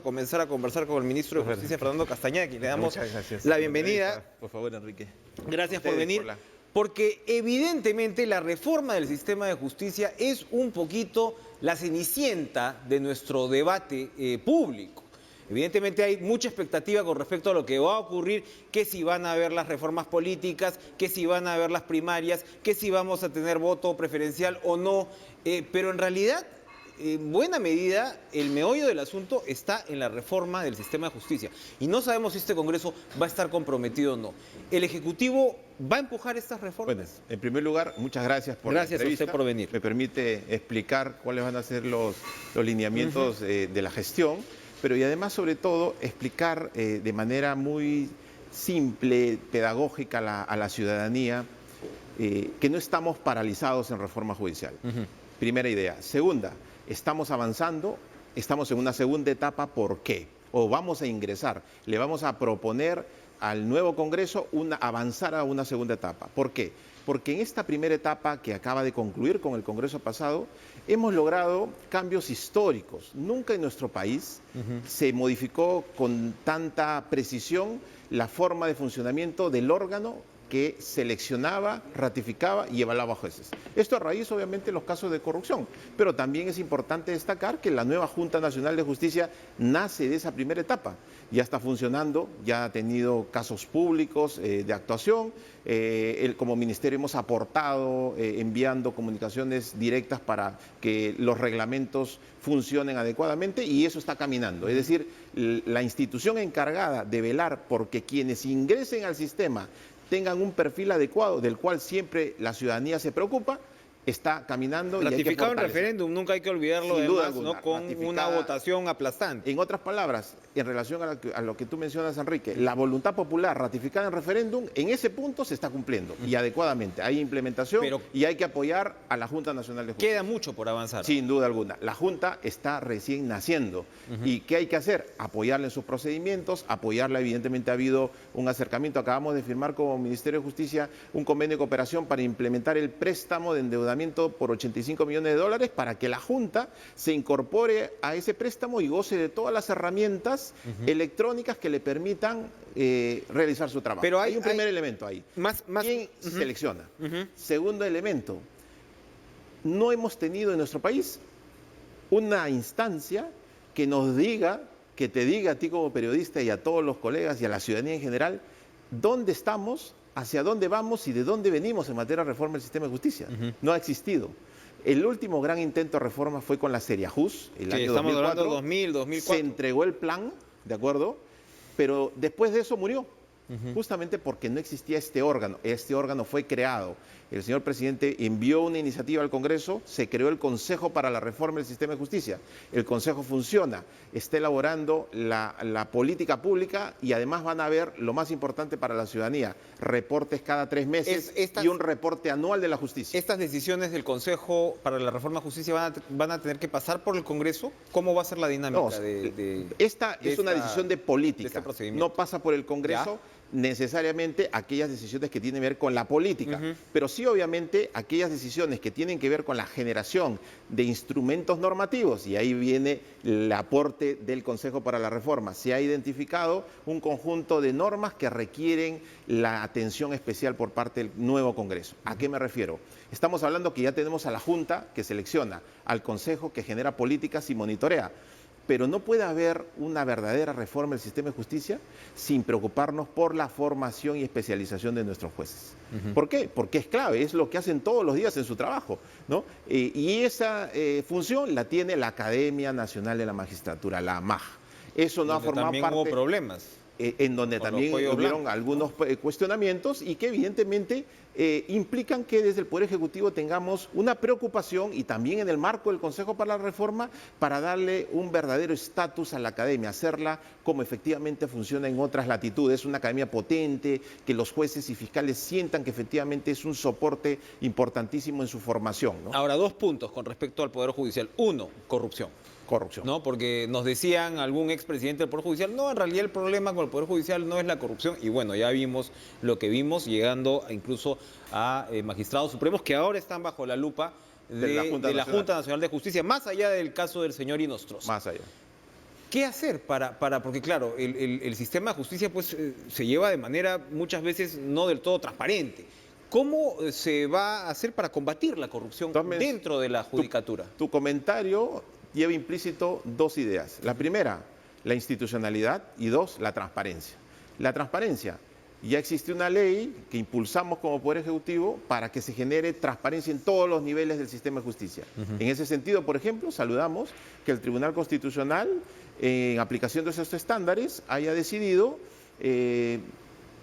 Comenzar a conversar con el ministro de Justicia, Fernando Castañeda, a quien le damos la bienvenida. Por favor, Enrique. Gracias por venir, porque evidentemente la reforma del sistema de justicia es un poquito la cenicienta de nuestro debate público. Evidentemente hay mucha expectativa con respecto a lo que va a ocurrir, que si van a haber las reformas políticas, que si van a haber las primarias, que si vamos a tener voto preferencial o no, pero en realidad, en buena medida, el meollo del asunto está en la reforma del sistema de justicia. Y no sabemos si este Congreso va a estar comprometido o no. ¿El Ejecutivo va a empujar estas reformas? Bueno, en primer lugar, muchas gracias por la entrevista. Gracias a usted por venir. Me permite explicar cuáles van a ser los lineamientos de la gestión, pero y además, sobre todo, explicar de manera muy simple, pedagógica a la ciudadanía, que no estamos paralizados en reforma judicial. Primera idea. Segunda, estamos avanzando, estamos en una segunda etapa. ¿Por qué? O vamos a ingresar, le vamos a proponer al nuevo Congreso avanzar a una segunda etapa. ¿Por qué? Porque en esta primera etapa que acaba de concluir con el Congreso pasado, hemos logrado cambios históricos. Nunca en nuestro país se modificó con tanta precisión la forma de funcionamiento del órgano que seleccionaba, ratificaba y evaluaba jueces. Esto a raíz, obviamente, de los casos de corrupción. Pero también es importante destacar que la nueva Junta Nacional de Justicia nace de esa primera etapa. Ya está funcionando, ya ha tenido casos públicos de actuación. Como ministerio hemos aportado enviando comunicaciones directas para que los reglamentos funcionen adecuadamente y eso está caminando. Es decir, la institución encargada de velar porque quienes ingresen al sistema tengan un perfil adecuado, del cual siempre la ciudadanía se preocupa, está caminando. Ratificado en referéndum, nunca hay que olvidarlo, sin duda además, alguna, ¿no? Con una votación aplastante. En otras palabras, en relación a lo que tú mencionas, Enrique, la voluntad popular ratificada en referéndum, en ese punto se está cumpliendo y adecuadamente. Hay implementación y hay que apoyar a la Junta Nacional de Justicia. Queda mucho por avanzar. Sin duda alguna. La Junta está recién naciendo. ¿Y qué hay que hacer? Apoyarla en sus procedimientos, apoyarla. Evidentemente ha habido un acercamiento. Acabamos de firmar como Ministerio de Justicia un convenio de cooperación para implementar el préstamo de endeudamiento por 85 millones de dólares para que la Junta se incorpore a ese préstamo y goce de todas las herramientas electrónicas que le permitan realizar su trabajo. Pero hay un primer elemento ahí. ¿Quién selecciona? Segundo elemento, no hemos tenido en nuestro país una instancia que nos diga, que te diga a ti como periodista y a todos los colegas y a la ciudadanía en general, dónde estamos, hacia dónde vamos y de dónde venimos en materia de reforma del sistema de justicia. No ha existido. El último gran intento de reforma fue con la Seriajus, el año 2004. Estamos hablando de 2004. Se entregó el plan, ¿de acuerdo? Pero después de eso murió. Justamente porque no existía este órgano. Este órgano fue creado. El señor presidente envió una iniciativa al Congreso, se creó el Consejo para la Reforma del Sistema de Justicia. El Consejo funciona, está elaborando la política pública y además van a ver lo más importante para la ciudadanía, reportes cada 3 meses y un reporte anual de la justicia. ¿Estas decisiones del Consejo para la Reforma de Justicia van a tener que pasar por el Congreso? ¿Cómo va a ser la dinámica esta es una decisión de política, no pasa por el Congreso. ¿Ya? Necesariamente aquellas decisiones que tienen que ver con la política, pero sí obviamente aquellas decisiones que tienen que ver con la generación de instrumentos normativos, y ahí viene el aporte del Consejo para la Reforma. Se ha identificado un conjunto de normas que requieren la atención especial por parte del nuevo Congreso. ¿A qué me refiero? Estamos hablando que ya tenemos a la Junta que selecciona, al Consejo que genera políticas y monitorea. Pero no puede haber una verdadera reforma del sistema de justicia sin preocuparnos por la formación y especialización de nuestros jueces. ¿Por qué? Porque es clave, es lo que hacen todos los días en su trabajo, ¿no? Y esa función la tiene la Academia Nacional de la Magistratura, la AMAJ. Eso no ha formado parte... Hubo problemas. En donde también hubieron algunos cuestionamientos y que evidentemente implican que desde el Poder Ejecutivo tengamos una preocupación y también en el marco del Consejo para la Reforma para darle un verdadero estatus a la academia, hacerla como efectivamente funciona en otras latitudes, una academia potente, que los jueces y fiscales sientan que efectivamente es un soporte importantísimo en su formación, ¿no? Ahora, 2 puntos con respecto al Poder Judicial. 1, corrupción. ¿No? Porque nos decían algún expresidente del Poder Judicial, no, en realidad el problema con el Poder Judicial no es la corrupción. Y bueno, ya vimos lo que vimos, llegando incluso a magistrados supremos que ahora están bajo la lupa de la Junta Nacional de Justicia, más allá del caso del señor Inostroza. Más allá. ¿Qué hacer porque claro, el sistema de justicia pues se lleva de manera muchas veces no del todo transparente? ¿Cómo se va a hacer para combatir la corrupción dentro de la judicatura? Tu comentario lleva implícito dos ideas. La primera, la institucionalidad, y dos, la transparencia. La transparencia. Ya existe una ley que impulsamos como Poder Ejecutivo para que se genere transparencia en todos los niveles del sistema de justicia. En ese sentido, por ejemplo, saludamos que el Tribunal Constitucional, en aplicación de esos estándares, haya decidido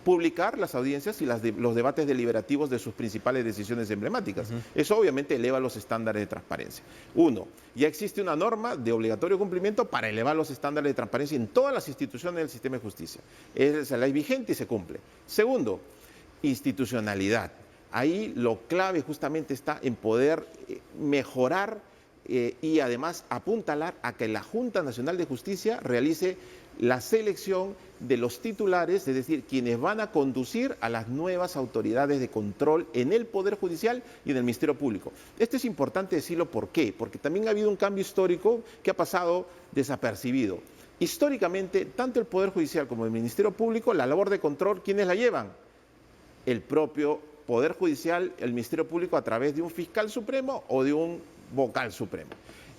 publicar las audiencias y los debates deliberativos de sus principales decisiones emblemáticas. Eso obviamente eleva los estándares de transparencia. Uno, ya existe una norma de obligatorio cumplimiento para elevar los estándares de transparencia en todas las instituciones del sistema de justicia. Esa ley vigente y se cumple. Segundo, institucionalidad. Ahí lo clave justamente está en poder mejorar y además apuntalar a que la Junta Nacional de Justicia realice la selección de los titulares, es decir, quienes van a conducir a las nuevas autoridades de control en el Poder Judicial y en el Ministerio Público. Esto es importante decirlo, ¿por qué? Porque también ha habido un cambio histórico que ha pasado desapercibido. Históricamente, tanto el Poder Judicial como el Ministerio Público, la labor de control, ¿quiénes la llevan? El propio Poder Judicial, el Ministerio Público a través de un fiscal supremo o de un vocal supremo.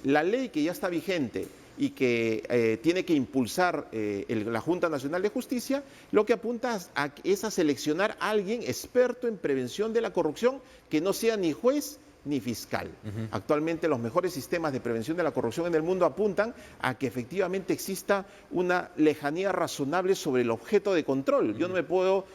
La ley que ya está vigente y que tiene que impulsar la Junta Nacional de Justicia, lo que apunta es a seleccionar a alguien experto en prevención de la corrupción que no sea ni juez ni fiscal. Actualmente los mejores sistemas de prevención de la corrupción en el mundo apuntan a que efectivamente exista una lejanía razonable sobre el objeto de control. Yo no puedo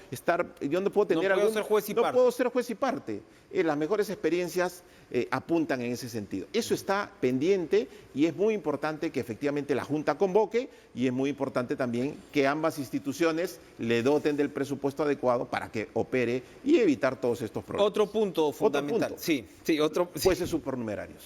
ser juez y parte. Las mejores experiencias apuntan en ese sentido. Eso está pendiente y es muy importante que efectivamente la Junta convoque, y es muy importante también que ambas instituciones le doten del presupuesto adecuado para que opere y evitar todos estos problemas. Otro punto fundamental. Jueces supernumerarios.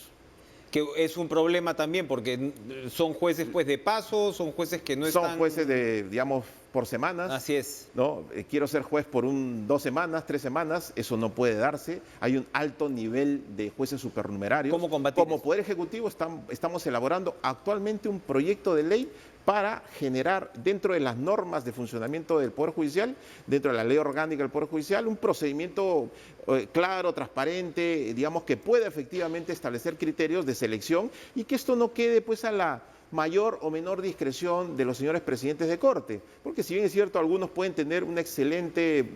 Que es un problema también porque son jueces pues de paso, son jueces que no están... Son jueces de, digamos, por semanas. Así es. ¿No? Quiero ser juez por 2 semanas, 3 semanas, eso no puede darse. Hay un alto nivel de jueces supernumerarios. ¿Cómo combatir Como eso? Poder Ejecutivo estamos elaborando actualmente un proyecto de ley para generar dentro de las normas de funcionamiento del Poder Judicial, dentro de la ley orgánica del Poder Judicial, un procedimiento claro, transparente, digamos, que pueda efectivamente establecer criterios de selección y que esto no quede pues a la mayor o menor discreción de los señores presidentes de Corte, porque si bien es cierto, algunos pueden tener una excelente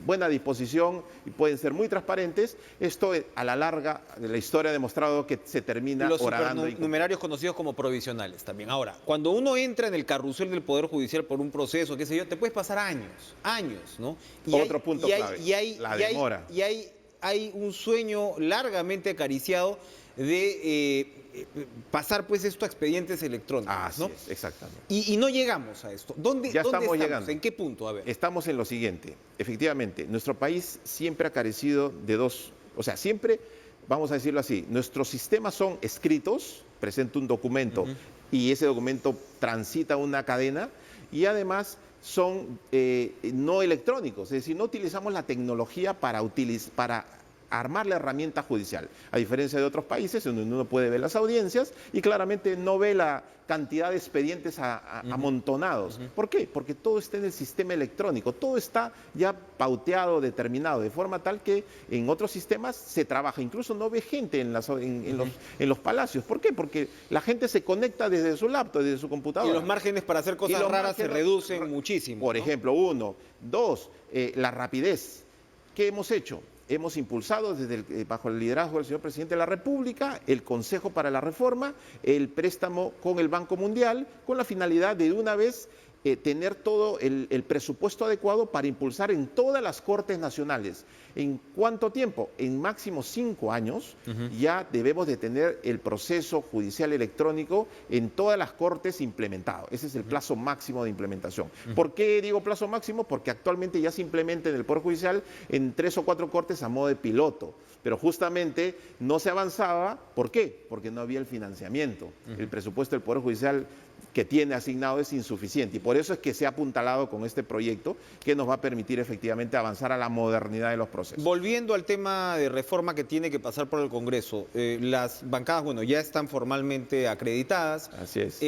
buena disposición y pueden ser muy transparentes, esto a la larga de la historia ha demostrado que se termina horadando. Los numerarios conocidos como provisionales también. Ahora, cuando uno entra en el carrusel del Poder Judicial por un proceso, qué sé yo, te puedes pasar años, ¿no? Otro punto clave, la demora. Y hay un sueño largamente acariciado de pasar pues esto a expedientes electrónicos. Así ¿no? es, exactamente. Y no llegamos a esto. ¿Dónde estamos llegando? ¿En qué punto? A ver. Estamos en lo siguiente. Efectivamente, nuestro país siempre ha carecido de dos, o sea, siempre, vamos a decirlo así, nuestros sistemas son escritos, presenta un documento y ese documento transita una cadena, y además son no electrónicos, es decir, no utilizamos la tecnología para armar la herramienta judicial, a diferencia de otros países donde uno puede ver las audiencias y claramente no ve la cantidad de expedientes amontonados. ¿Por qué? Porque todo está en el sistema electrónico, todo está ya pauteado, determinado, de forma tal que en otros sistemas se trabaja, incluso no ve gente en los palacios. ¿Por qué? Porque la gente se conecta desde su laptop, desde su computadora. Y los márgenes para hacer cosas raras se reducen muchísimo. Por ejemplo, 1. 2, la rapidez. ¿Qué hemos hecho? Hemos impulsado bajo el liderazgo del señor presidente de la República el Consejo para la Reforma, el préstamo con el Banco Mundial, con la finalidad de una vez tener todo el presupuesto adecuado para impulsar en todas las Cortes Nacionales. ¿En cuánto tiempo? En máximo 5 años ya debemos de tener el proceso judicial electrónico en todas las Cortes implementado. Ese es el plazo máximo de implementación. ¿Por qué digo plazo máximo? Porque actualmente ya se implementa en el Poder Judicial en 3 o 4 Cortes a modo de piloto, pero justamente no se avanzaba. ¿Por qué? Porque no había el financiamiento. El presupuesto del Poder Judicial que tiene asignado es insuficiente y por eso es que se ha apuntalado con este proyecto que nos va a permitir efectivamente avanzar a la modernidad de los procesos. Volviendo al tema de reforma que tiene que pasar por el Congreso, las bancadas, bueno, ya están formalmente acreditadas. Así es.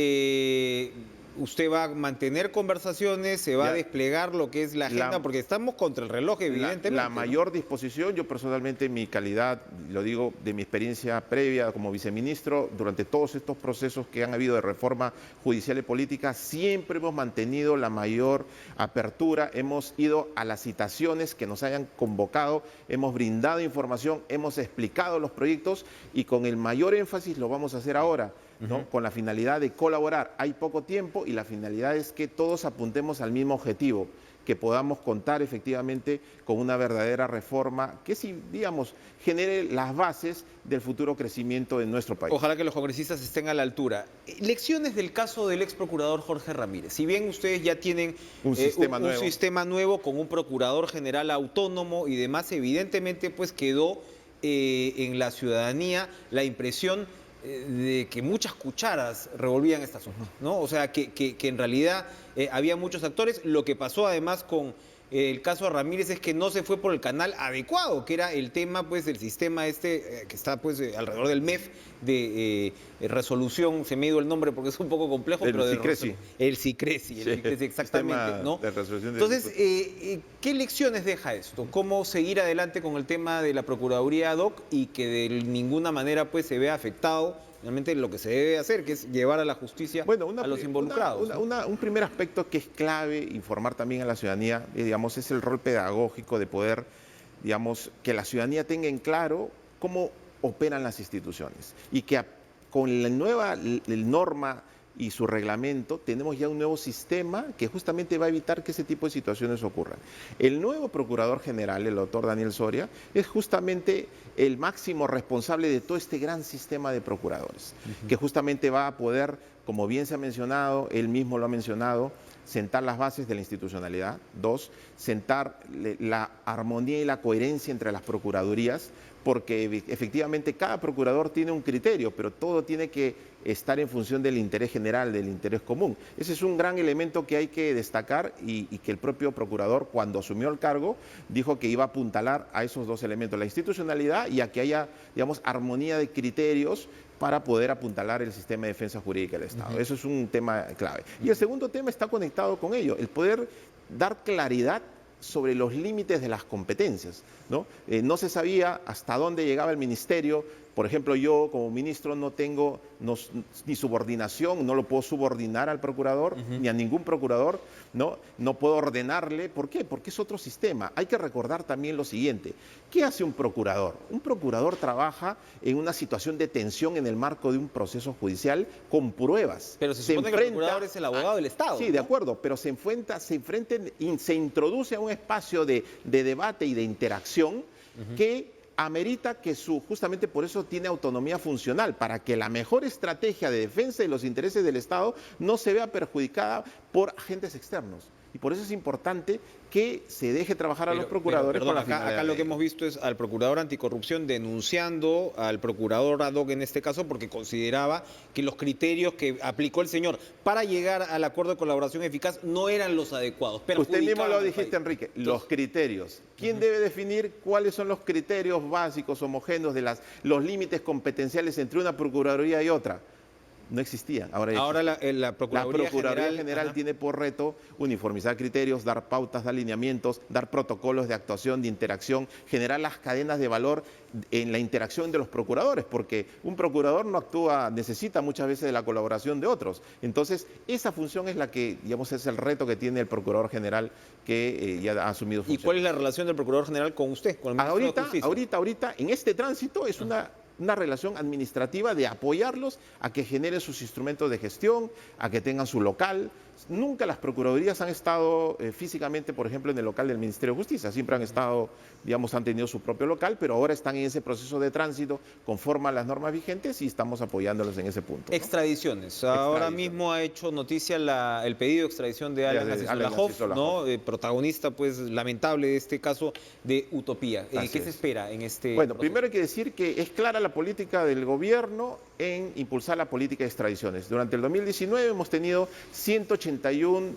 Usted va a mantener conversaciones, se va a desplegar lo que es la agenda, porque estamos contra el reloj, evidentemente. La mayor disposición, yo personalmente, en mi calidad, lo digo de mi experiencia previa como viceministro, durante todos estos procesos que han habido de reforma judicial y política, siempre hemos mantenido la mayor apertura, hemos ido a las citaciones que nos hayan convocado, hemos brindado información, hemos explicado los proyectos y con el mayor énfasis lo vamos a hacer ahora, ¿no? Con la finalidad de colaborar. Hay poco tiempo y la finalidad es que todos apuntemos al mismo objetivo, que podamos contar efectivamente con una verdadera reforma que, si digamos, genere las bases del futuro crecimiento de nuestro país. Ojalá que los congresistas estén a la altura. Lecciones del caso del ex procurador Jorge Ramírez. Si bien ustedes ya tienen un sistema nuevo con un procurador general autónomo y demás, evidentemente pues quedó en la ciudadanía la impresión de que muchas cucharas revolvían este asunto, ¿no? O sea, que en realidad había muchos actores. Lo que pasó además con el caso de Ramírez es que no se fue por el canal adecuado, que era el tema pues del sistema que está pues alrededor del MEF de resolución, se me ha ido el nombre porque es un poco complejo, pero el SICRESI, exactamente, ¿no? Entonces, ¿qué lecciones deja esto? ¿Cómo seguir adelante con el tema de la Procuraduría ad hoc y que de ninguna manera pues se vea afectado realmente lo que se debe hacer, que es llevar a la justicia a los involucrados? Un primer aspecto que es clave informar también a la ciudadanía, digamos, es el rol pedagógico de poder, digamos, que la ciudadanía tenga en claro cómo operan las instituciones y que con la nueva norma y su reglamento tenemos ya un nuevo sistema que justamente va a evitar que ese tipo de situaciones ocurran. El nuevo Procurador General, el doctor Daniel Soria, es justamente el máximo responsable de todo este gran sistema de procuradores, que justamente va a poder, como bien se ha mencionado, él mismo lo ha mencionado, sentar las bases de la institucionalidad. 2, sentar la armonía y la coherencia entre las procuradurías, porque efectivamente cada procurador tiene un criterio, pero todo tiene que estar en función del interés general, del interés común. Ese es un gran elemento que hay que destacar y que el propio procurador, cuando asumió el cargo, dijo que iba a apuntalar a esos dos elementos, la institucionalidad y a que haya, digamos, armonía de criterios para poder apuntalar el sistema de defensa jurídica del Estado. Eso es un tema clave. Y el segundo tema está conectado con ello, el poder dar claridad sobre los límites de las competencias, ¿no? No se sabía hasta dónde llegaba el ministerio. Por ejemplo, yo como ministro no tengo ni subordinación, no lo puedo subordinar al procurador, ni a ningún procurador, ¿no? No puedo ordenarle. ¿Por qué? Porque es otro sistema. Hay que recordar también lo siguiente. ¿Qué hace un procurador? Un procurador trabaja en una situación de tensión en el marco de un proceso judicial con pruebas. Pero se supone que el procurador es el abogado del Estado. Sí, ¿no? De acuerdo, pero se introduce a un espacio de debate y de interacción que amerita que justamente por eso tiene autonomía funcional, para que la mejor estrategia de defensa de los intereses del Estado no se vea perjudicada por agentes externos. Y por eso es importante que se deje trabajar a los procuradores. Acá lo que hemos visto es al procurador anticorrupción denunciando al procurador ad hoc en este caso porque consideraba que los criterios que aplicó el señor para llegar al acuerdo de colaboración eficaz no eran los adecuados. Usted mismo lo dijiste, Enrique, los criterios. ¿Quién debe definir cuáles son los criterios básicos, homogéneos, de los límites competenciales entre una procuraduría y otra? No existían. Ahora la Procuraduría General tiene por reto uniformizar criterios, dar pautas de alineamientos, dar protocolos de actuación, de interacción, generar las cadenas de valor en la interacción de los procuradores, porque un procurador no actúa, necesita muchas veces de la colaboración de otros. Entonces, esa función es la que, digamos, es el reto que tiene el Procurador General que ya ha asumido función. ¿Y cuál es la relación del Procurador General con usted, con el Ministro de Justicia? Ahorita, en este tránsito es una relación administrativa de apoyarlos a que generen sus instrumentos de gestión, a que tengan su local. Nunca las procuradurías han estado físicamente, por ejemplo, en el local del Ministerio de Justicia. Siempre han estado, digamos, han tenido su propio local, pero ahora están en ese proceso de tránsito conforme a las normas vigentes y estamos apoyándolos en ese punto, ¿no? Extradiciones. Ahora mismo ha hecho noticia el pedido de extradición de Alan Hassi-Solajov, ¿no? Protagonista, pues, lamentable de este caso de Utopía. ¿Qué se espera en este proceso? Primero hay que decir que es clara la política del gobierno en impulsar la política de extradiciones. Durante el 2019 hemos tenido 181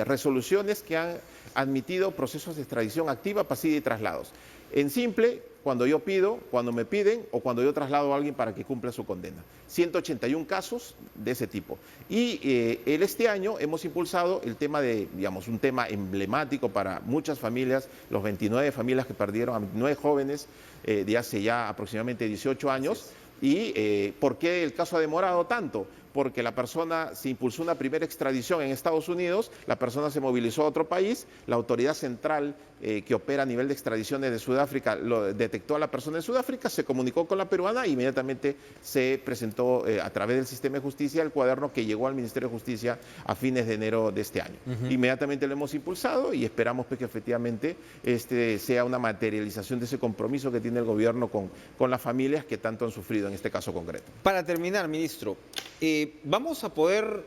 resoluciones que han admitido procesos de extradición activa, pasiva y traslados. En simple, cuando yo pido, cuando me piden o cuando yo traslado a alguien para que cumpla su condena. 181 casos de ese tipo. Y este año hemos impulsado el tema de, digamos, un tema emblemático para muchas familias, los 29 familias que perdieron a 29 jóvenes de hace ya aproximadamente 18 años. ¿Y por qué el caso ha demorado tanto? Porque la persona se impulsó una primera extradición en Estados Unidos, la persona se movilizó a otro país, la autoridad central que opera a nivel de extradiciones de Sudáfrica detectó a la persona en Sudáfrica, se comunicó con la peruana e inmediatamente se presentó a través del sistema de justicia el cuaderno que llegó al Ministerio de Justicia a fines de enero de este año. Inmediatamente lo hemos impulsado y esperamos que efectivamente sea una materialización de ese compromiso que tiene el gobierno con las familias que tanto han sufrido en este caso concreto. Para terminar, ministro, vamos a poder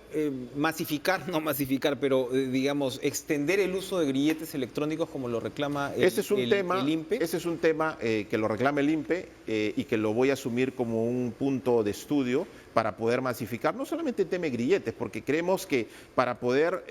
masificar, no masificar, pero digamos, extender el uso de grilletes electrónicos como lo reclama el INPE. Ese es un tema que lo reclama el INPE y que lo voy a asumir como un punto de estudio para poder masificar, no solamente el tema de grilletes, porque creemos que para poder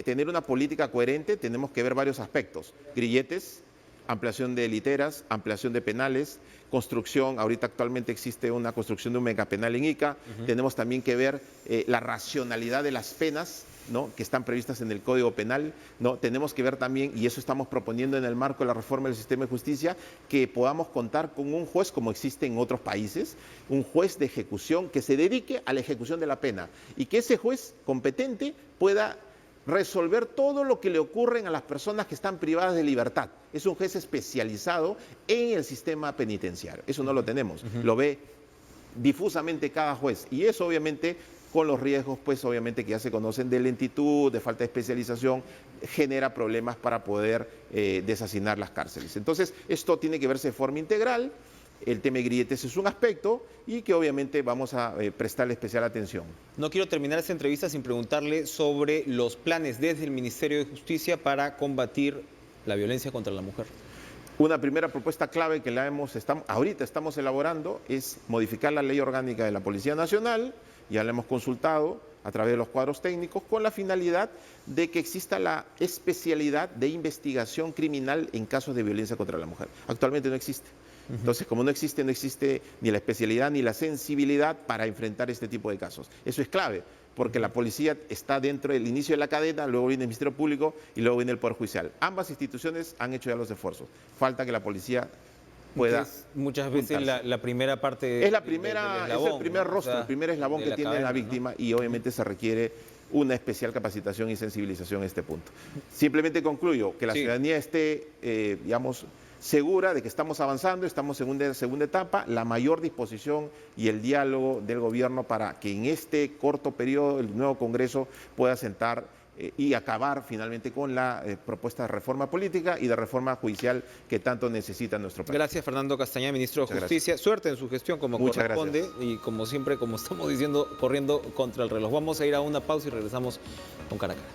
tener una política coherente tenemos que ver varios aspectos. Grilletes, ampliación de literas, ampliación de penales, construcción, ahorita actualmente existe una construcción de un megapenal en Ica, tenemos también que ver la racionalidad de las penas, ¿no?, que están previstas en el Código Penal, ¿no? Tenemos que ver también, y eso estamos proponiendo en el marco de la reforma del sistema de justicia, que podamos contar con un juez como existe en otros países, un juez de ejecución que se dedique a la ejecución de la pena y que ese juez competente pueda resolver todo lo que le ocurren a las personas que están privadas de libertad. Es un juez especializado en el sistema penitenciario. Eso no lo tenemos. Lo ve difusamente cada juez. Y eso obviamente con los riesgos, pues obviamente que ya se conocen de lentitud, de falta de especialización, genera problemas para poder deshacinar las cárceles. Entonces, esto tiene que verse de forma integral. El tema de grilletes es un aspecto y que obviamente vamos a prestarle especial atención. No quiero terminar esta entrevista sin preguntarle sobre los planes desde el Ministerio de Justicia para combatir la violencia contra la mujer. Una primera propuesta clave que ahorita estamos elaborando es modificar la ley orgánica de la Policía Nacional, ya la hemos consultado a través de los cuadros técnicos, con la finalidad de que exista la especialidad de investigación criminal en casos de violencia contra la mujer. Actualmente no existe. Entonces, como no existe ni la especialidad ni la sensibilidad para enfrentar este tipo de casos. Eso es clave, porque la policía está dentro del inicio de la cadena, luego viene el Ministerio Público y luego viene el Poder Judicial. Ambas instituciones han hecho ya los esfuerzos. Falta que la policía pueda... Muchas veces la primera parte... Es el primer rostro, el primer eslabón que tiene la víctima, ¿no? Y obviamente se requiere una especial capacitación y sensibilización en este punto. Simplemente concluyo que la ciudadanía esté, digamos, segura de que estamos avanzando, estamos en una segunda etapa, la mayor disposición y el diálogo del gobierno para que en este corto periodo el nuevo Congreso pueda sentar y acabar finalmente con la propuesta de reforma política y de reforma judicial que tanto necesita nuestro país. Gracias, Fernando Castañeda, ministro de Justicia. Suerte en su gestión como corresponde y como siempre, como estamos diciendo, corriendo contra el reloj. Vamos a ir a una pausa y regresamos con Cara a Cara.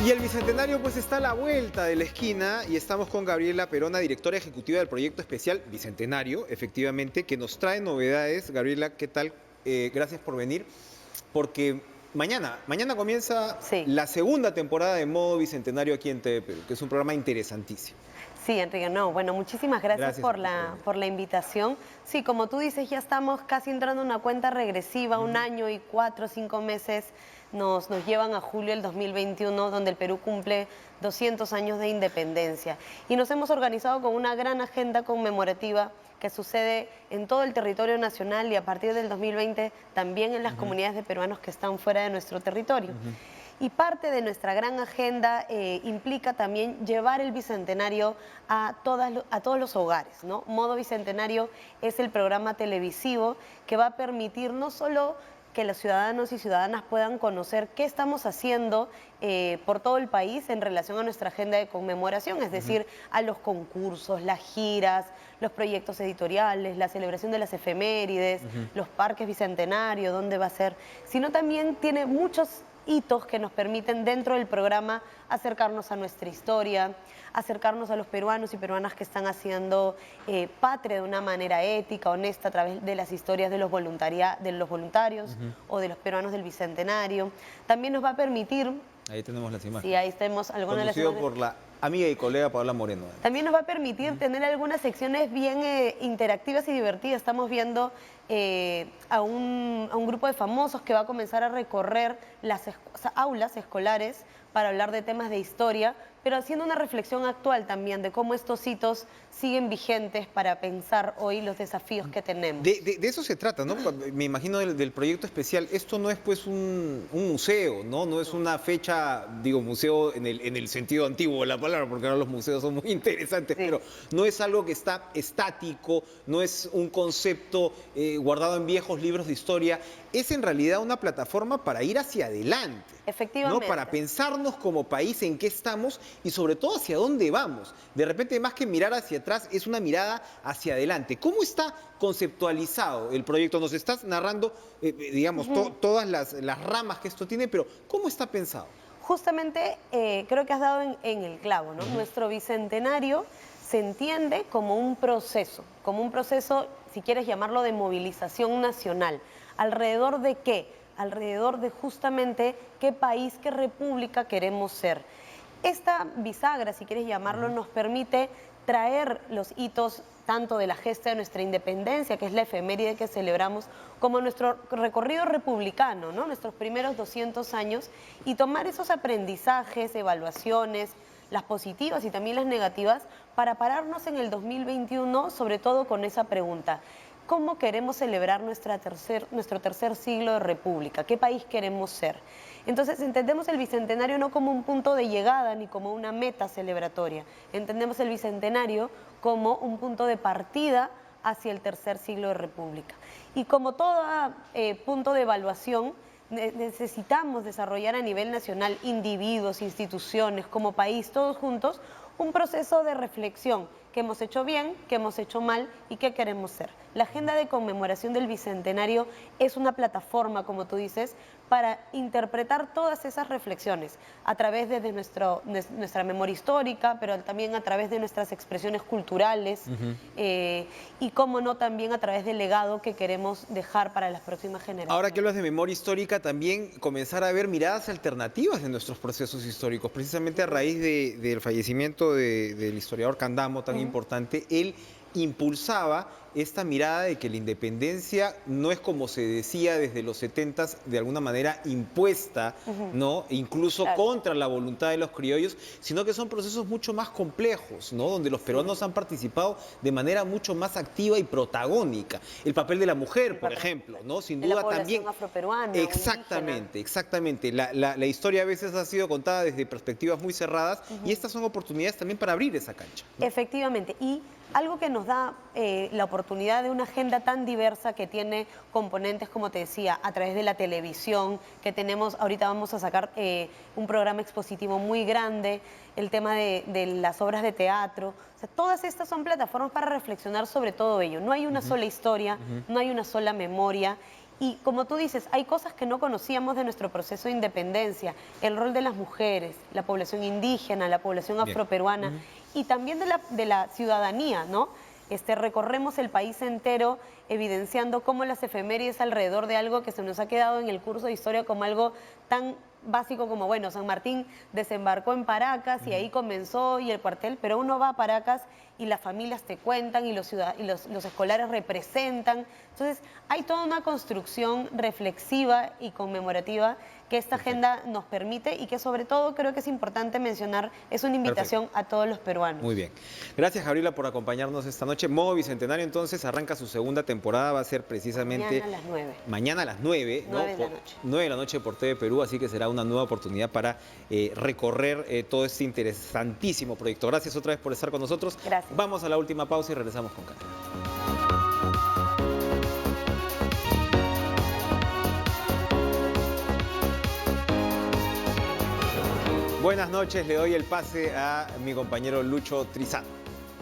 Y el Bicentenario pues está a la vuelta de la esquina y estamos con Gabriela Perona, directora ejecutiva del proyecto especial Bicentenario, efectivamente, que nos trae novedades. Gabriela, ¿qué tal? Gracias por venir, porque mañana comienza la segunda temporada de Modo Bicentenario aquí en TV Perú, que es un programa interesantísimo. Sí, Enrique, bueno, muchísimas gracias por la invitación. Sí, como tú dices, ya estamos casi entrando en una cuenta regresiva, un año y 4 o 5 meses nos llevan a julio del 2021, donde el Perú cumple 200 años de independencia. Y nos hemos organizado con una gran agenda conmemorativa que sucede en todo el territorio nacional y a partir del 2020 también en las comunidades de peruanos que están fuera de nuestro territorio. Y parte de nuestra gran agenda implica también llevar el Bicentenario a todos los hogares, ¿no? Modo Bicentenario es el programa televisivo que va a permitir no solo que los ciudadanos y ciudadanas puedan conocer qué estamos haciendo por todo el país en relación a nuestra agenda de conmemoración, es decir, a los concursos, las giras, los proyectos editoriales, la celebración de las efemérides, los parques bicentenarios, dónde va a ser, sino también tiene muchos hitos que nos permiten dentro del programa acercarnos a nuestra historia, acercarnos a los peruanos y peruanas que están haciendo patria de una manera ética, honesta, a través de las historias de los voluntarios o de los peruanos del Bicentenario. También nos va a permitir... Ahí tenemos las imágenes. Sí, ahí tenemos algunas de las Conducido imágenes. por la amiga y colega Paola Moreno. También nos va a permitir tener algunas secciones bien interactivas y divertidas. Estamos viendo a un grupo de famosos que va a comenzar a recorrer las aulas escolares para hablar de temas de historia, pero haciendo una reflexión actual también de cómo estos hitos siguen vigentes para pensar hoy los desafíos que tenemos. De eso se trata, ¿no? Me imagino del proyecto especial. Esto no es pues un museo, ¿no? No es una fecha, digo, museo en el sentido antiguo de la palabra, porque ahora los museos son muy interesantes, pero no es algo que está estático, no es un concepto guardado en viejos libros de historia. Es en realidad una plataforma para ir hacia adelante. Efectivamente. ¿No? Para pensarnos como país en qué estamos y sobre todo hacia dónde vamos. De repente, más que mirar hacia atrás, es una mirada hacia adelante. ¿Cómo está conceptualizado el proyecto? Nos estás narrando, digamos, todas las ramas que esto tiene, pero ¿cómo está pensado? Justamente creo que has dado en el clavo, ¿no? Nuestro Bicentenario se entiende como un proceso, si quieres llamarlo, de movilización nacional. ¿Alrededor de qué? Alrededor de justamente qué país, qué república queremos ser. Esta bisagra, si quieres llamarlo, nos permite traer los hitos tanto de la gesta de nuestra independencia, que es la efeméride que celebramos, como nuestro recorrido republicano, ¿no? Nuestros primeros 200 años, y tomar esos aprendizajes, evaluaciones, las positivas y también las negativas, para pararnos en el 2021, sobre todo con esa pregunta: ¿cómo queremos celebrar nuestro tercer siglo de república? ¿Qué país queremos ser? Entonces entendemos el Bicentenario no como un punto de llegada ni como una meta celebratoria. Entendemos el Bicentenario como un punto de partida hacia el tercer siglo de república. Y como todo punto de evaluación, necesitamos desarrollar a nivel nacional, individuos, instituciones, como país, todos juntos, un proceso de reflexión: qué hemos hecho bien, qué hemos hecho mal y qué queremos ser. La agenda de conmemoración del Bicentenario es una plataforma, como tú dices, para interpretar todas esas reflexiones a través de nuestra memoria histórica, pero también a través de nuestras expresiones culturales y, cómo no, también a través del legado que queremos dejar para las próximas generaciones. Ahora que hablas de memoria histórica, también comenzar a ver miradas alternativas de nuestros procesos históricos. Precisamente a raíz del fallecimiento del historiador Candamo, tan importante, él impulsaba esta mirada de que la independencia no es, como se decía desde los 70s, de alguna manera impuesta, ¿no? Incluso contra la voluntad de los criollos, sino que son procesos mucho más complejos, ¿no? Donde los peruanos han participado de manera mucho más activa y protagónica. El papel de la mujer, por ejemplo, ¿no? Sin duda también. La población afroperuana. Exactamente, exactamente. La historia a veces ha sido contada desde perspectivas muy cerradas y estas son oportunidades también para abrir esa cancha, ¿no? Efectivamente. Y algo que nos da la oportunidad de una agenda tan diversa, que tiene componentes, como te decía, a través de la televisión, que tenemos, ahorita vamos a sacar un programa expositivo muy grande, el tema de las obras de teatro. O sea, todas estas son plataformas para reflexionar sobre todo ello. No hay una sola historia, no hay una sola memoria. Y como tú dices, hay cosas que no conocíamos de nuestro proceso de independencia: el rol de las mujeres, la población indígena, la población afroperuana y también de la ciudadanía, ¿no? Recorremos el país entero evidenciando cómo las efemérides alrededor de algo que se nos ha quedado en el curso de historia como algo tan básico como, bueno, San Martín desembarcó en Paracas y ahí comenzó y el cuartel, pero uno va a Paracas y las familias te cuentan y los escolares representan. Entonces hay toda una construcción reflexiva y conmemorativa que esta agenda nos permite y que, sobre todo, creo que es importante mencionar, es una invitación a todos los peruanos. Muy bien. Gracias, Gabriela, por acompañarnos esta noche. Modo Bicentenario, entonces, arranca su segunda temporada, va a ser precisamente... Mañana a las 9. Mañana a las 9, ¿no? 9 de la noche. 9 de la noche por TV Perú, así que será una nueva oportunidad para recorrer todo este interesantísimo proyecto. Gracias otra vez por estar con nosotros. Gracias. Vamos a la última pausa y regresamos con calma. Buenas noches, le doy el pase a mi compañero Lucho Trizat.